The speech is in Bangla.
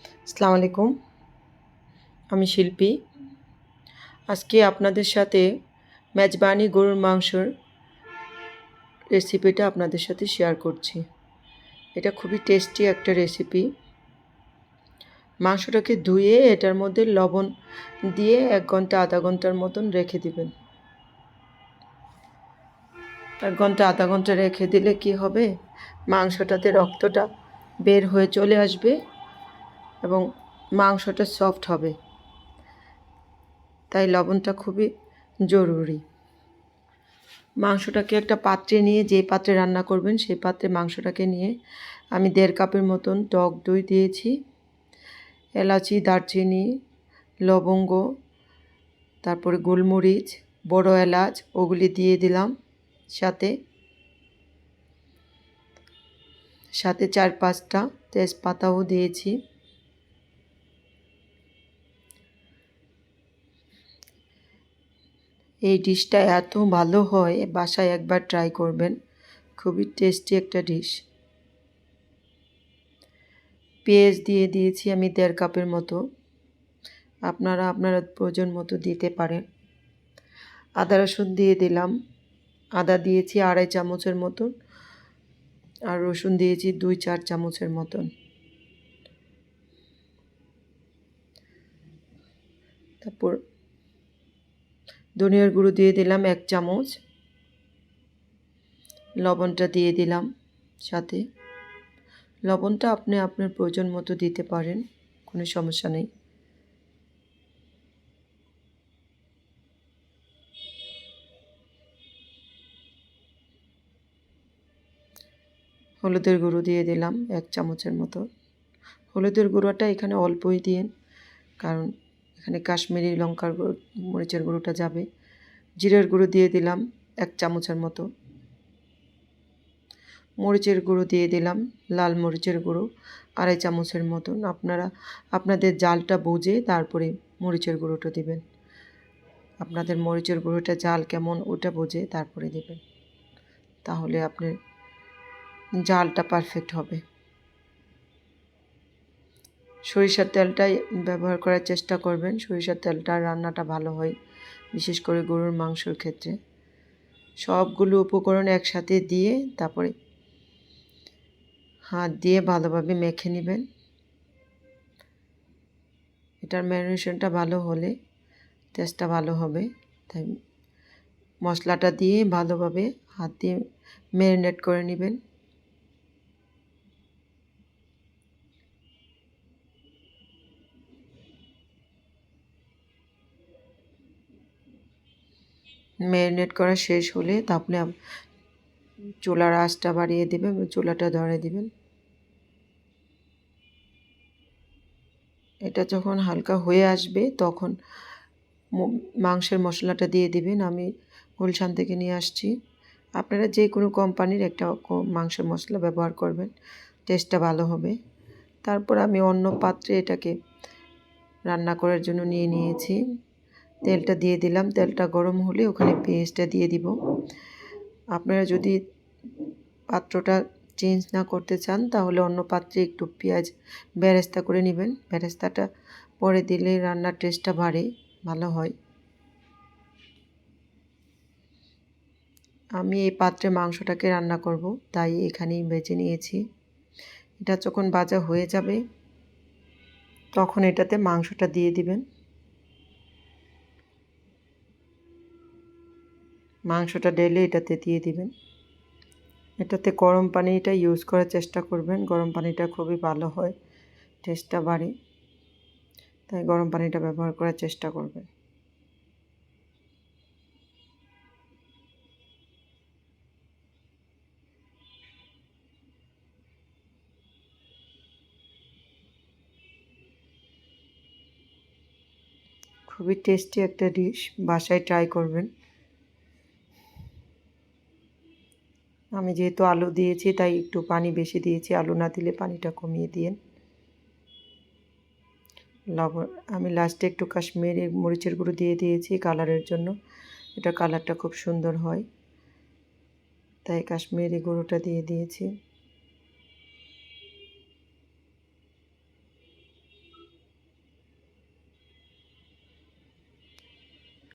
আসসালামু আলাইকুম। আমি শিল্পী। আজকে আপনাদের সাথে মেজবানি গরুর মাংসর রেসিপিটা আপনাদের সাথে শেয়ার করছি। এটা খুবই টেস্টি একটা রেসিপি। মাংসটাকে ধুয়ে এটার মধ্যে লবণ দিয়ে 1 ঘন্টা আধা ঘন্টার মতন রেখে দিবেন। 1 ঘন্টা আধা ঘন্টা রেখে দিলে কি হবে, মাংসটাতে রক্তটা বের হয়ে চলে আসবে এবং মাংসটা সফট হবে। তাই লবণটা খুবই জরুরি। মাংসটাকে একটা পাত্রে নিয়ে, যে পাত্রে রান্না করবেন সেই পাত্রে মাংসটাকে নিয়ে আমি 1.5 কাপের মতন টক দই দিয়েছি, এলাচি, দারচিনি, লবঙ্গ, তারপরে গোলমরিচ, বড় এলাচ ওগুলি দিয়ে দিলাম। সাথে 4-5টা তেজপাতাও দিয়েছি। এই ডিশটা এত ভালো হয়, বাসায় একবার ট্রাই করবেন। খুবই টেস্টি একটা ডিশ। পেঁয়াজ দিয়ে দিয়েছি আমি 1.5 কাপের মতো, আপনারা আপনার প্রয়োজন মতো দিতে পারেন। আদা রসুন দিয়ে দিলাম। আদা দিয়েছি 2.5 চামচের মতন, আর রসুন দিয়েছি 2-4 চামচের মতন। তারপর ধনিয়ার গুঁড়ো দিয়ে দিলাম 1 চামচ, লবণটা দিয়ে দিলাম সাথে। লবণটা আপনি আপনার প্রয়োজন মতো দিতে পারেন, কোনো সমস্যা নেই। হলুদের গুঁড়ো দিয়ে দিলাম 1 চামচের মতো। হলুদের গুঁড়োটা এখানে অল্পই দিন, কারণ এখানে কাশ্মীরি লঙ্কার গুঁড়ো, মরিচের গুঁড়োটা যাবে। জিরের গুঁড়ো দিয়ে দিলাম 1 চামচের মতো। মরিচের গুঁড়ো দিয়ে দিলাম, লাল মরিচের গুঁড়ো 2.5 চামচের মতন। আপনারা আপনাদের ঝালটা বুঝে তারপরে মরিচের গুঁড়োটা দিবেন। আপনাদের মরিচের গুঁড়োটা ঝাল কেমন ওটা বুঝে তারপরে দেবেন, তাহলে আপনার ঝালটা পারফেক্ট হবে। সরিষার তেলটাই ব্যবহার করার চেষ্টা করবেন। সরিষার তেলটা রান্নাটা ভালো হয়, বিশেষ করে গরুর মাংসর ক্ষেত্রে। সবগুলো উপকরণ একসাথে দিয়ে তারপরে হাত দিয়ে ভালোভাবে মেখে নেবেন। এটার ম্যারিনেশনটা ভালো হলে টেস্টটা ভালো হবে। তাই মশলাটা দিয়ে ভালোভাবে হাত দিয়ে ম্যারিনেট করে নেবেন। ম্যারিনেট করা শেষ হলে তা আপনি চুলার আঁচটা বাড়িয়ে দেবেন, চুলাটা ধরে দিবেন। এটা যখন হালকা হয়ে আসবে তখন মাংসের মশলাটা দিয়ে দিবেন। আমি গুলশান থেকে নিয়ে আসছি। আপনারা যে কোনো কোম্পানির একটা মাংসের মশলা ব্যবহার করবেন, টেস্টটা ভালো হবে। তারপর আমি অন্য পাত্রে এটাকে রান্না করার জন্য নিয়ে নিয়েছি। তেলটা দিয়ে দিলাম। তেলটা গরম হলে ওখানে পেঁয়াজটা দিয়ে দিব। আপনারা যদি পাত্রটা চেঞ্জ না করতে চান তাহলে অন্য পাত্রে একটু পেঁয়াজ বেরেস্তা করে নেবেন। বেরেস্তাটা পরে দিলে রান্নার টেস্টটা বাড়ে, ভালো হয়। আমি এই পাত্রে মাংসটাকে রান্না করব, তাই এখানেই বেছে নিয়েছি। এটা যখন ভাজা হয়ে যাবে তখন এটাতে মাংসটা দিয়ে দিবেন। মাংসটা ঢেলে এটাতে দিয়ে দিবেন। এটাতে গরম পানিটা ইউজ করার চেষ্টা করবেন। গরম পানিটা খুবই ভালো হয়, টেস্টটা বাড়ে, তাই গরম পানিটা ব্যবহার করার চেষ্টা করবেন। খুবই টেস্টি একটা ডিশ, বাসায় ট্রাই করবেন। আমি যেহেতু আলু দিয়েছি তাই একটু পানি বেশি দিয়েছি, আলু না দিলে পানিটা কমিয়ে দিন। লবণ আমি লাস্টে একটু কাশ্মীরি মরিচের গুঁড়ো দিয়ে দিয়েছি কালারের জন্য, এটা কালারটা খুব সুন্দর হয়, তাই কাশ্মীরি গুঁড়োটা দিয়ে দিয়েছি।